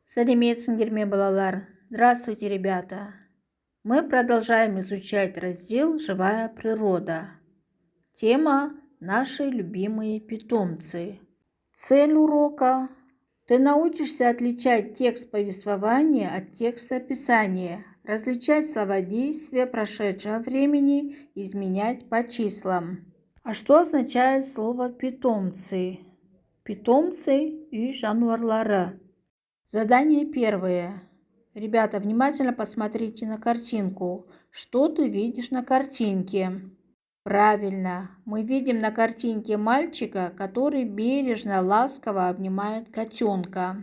Сәлеметсің дер ме, балалар? Здравствуйте, ребята! Мы продолжаем изучать раздел «Живая природа». Тема «Наши любимые питомцы». Цель урока – ты научишься отличать текст повествования от текста описания, различать слова-действия прошедшего времени, изменять по числам. А что означает слово «питомцы»? Питомцы и жануарлары. Задание первое. Ребята, внимательно посмотрите на картинку. Что ты видишь на картинке? Правильно, мы видим на картинке мальчика, который бережно, ласково обнимает котенка.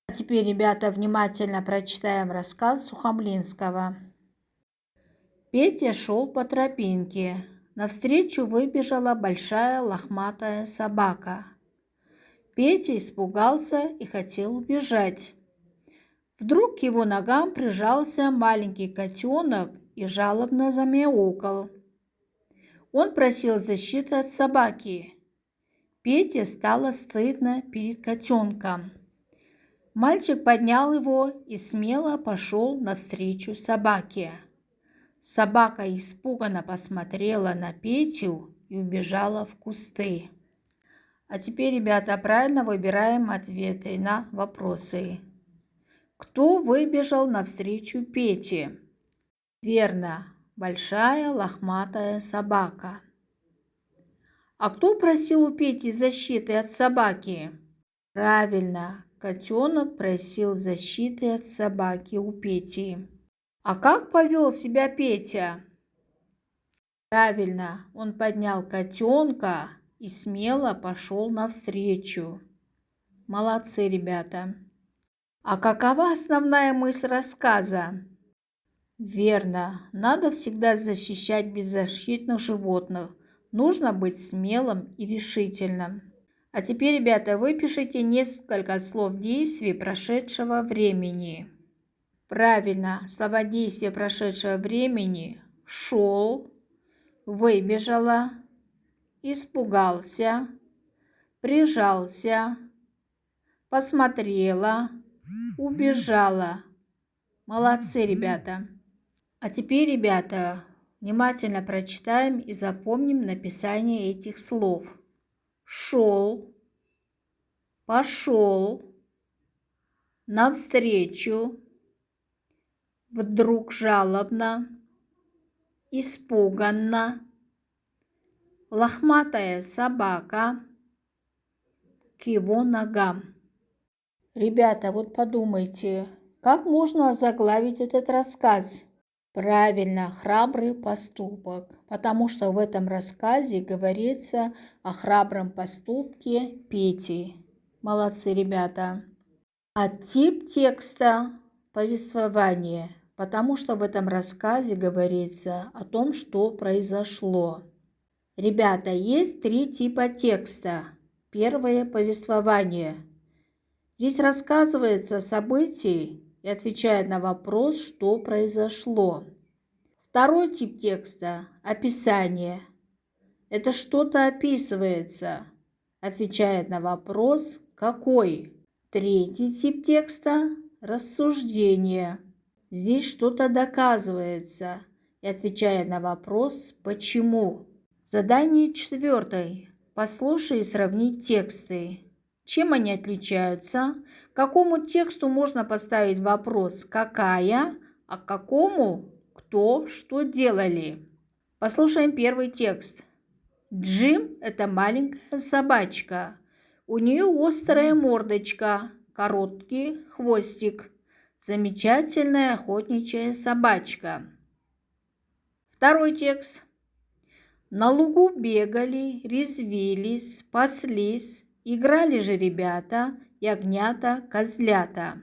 А теперь, ребята, внимательно прочитаем рассказ Сухомлинского. Петя шел по тропинке. Навстречу выбежала большая лохматая собака. Петя испугался и хотел убежать. Вдруг к его ногам прижался маленький котенок и жалобно замяукал. Он просил защиты от собаки. Пете стало стыдно перед котенком. Мальчик поднял его и смело пошел навстречу собаке. Собака испуганно посмотрела на Петю и убежала в кусты. А теперь, ребята, правильно выбираем ответы на вопросы. Кто выбежал навстречу Пете? Верно, большая лохматая собака. А кто просил у Пети защиты от собаки? Правильно, котенок просил защиты от собаки у Пети. А как повел себя Петя? Правильно, он поднял котенка и смело пошел навстречу. Молодцы, ребята. А какова основная мысль рассказа? Верно, надо всегда защищать беззащитных животных. Нужно быть смелым и решительным. А теперь, ребята, выпишите несколько слов действий прошедшего времени. Правильно, слова действия прошедшего времени: шел, выбежала, испугался, прижался, посмотрела, убежала. Молодцы, ребята. А теперь, ребята, внимательно прочитаем и запомним написание этих слов. Шел, пошел, навстречу, вдруг жалобно, испуганно, лохматая собака, к его ногам. Ребята, вот подумайте, как можно озаглавить этот рассказ? Правильно, храбрый поступок, потому что в этом рассказе говорится о храбром поступке Пети. Молодцы, ребята. А тип текста – повествование, потому что в этом рассказе говорится о том, что произошло. Ребята, есть 3 типа текста. Первое – повествование. Здесь рассказывается о событии и отвечает на вопрос, что произошло. Второй тип текста – описание. Это что-то описывается, отвечает на вопрос «какой?». Третий тип текста – рассуждение. Здесь что-то доказывается и отвечает на вопрос «почему?». Задание 4. Послушай и сравни тексты. Чем они отличаются? К какому тексту можно поставить вопрос «какая?», а к какому «кто, что делали?». Послушаем первый текст. Джим – это маленькая собачка. У нее острая мордочка, короткий хвостик. Замечательная охотничья собачка. Второй текст. На лугу бегали, резвились, паслись, играли же ребята, ягнята, козлята.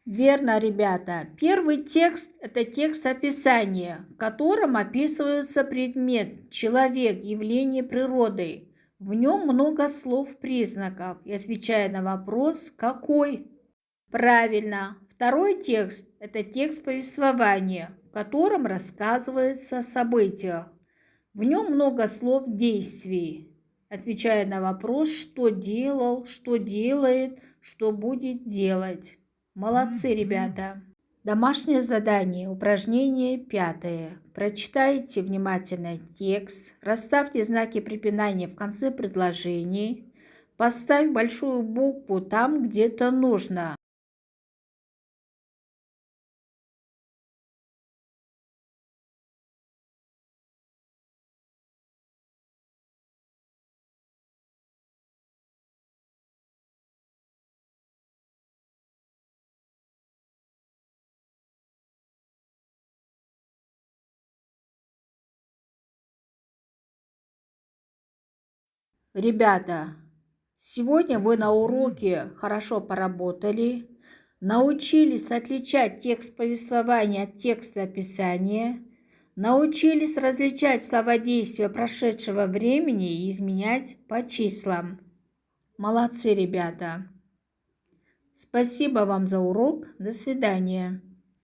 Верно, ребята. Первый текст – это текст описания, в котором описывается предмет, человек, явление природы. В нем много слов-признаков и отвечает на вопрос «какой?». Правильно. Второй текст – это текст повествования, в котором рассказывается о событиях. В нем много слов действий. отвечая на вопрос, что делал, что делает, что будет делать. Молодцы, ребята! Домашнее задание, упражнение 5. Прочитайте внимательно текст, расставьте знаки препинания в конце предложений, поставь большую букву там, где это нужно. Ребята, сегодня вы на уроке хорошо поработали, научились отличать текст повествования от текста описания, научились различать слова-действия прошедшего времени и изменять по числам. Молодцы, ребята! Спасибо вам за урок. До свидания.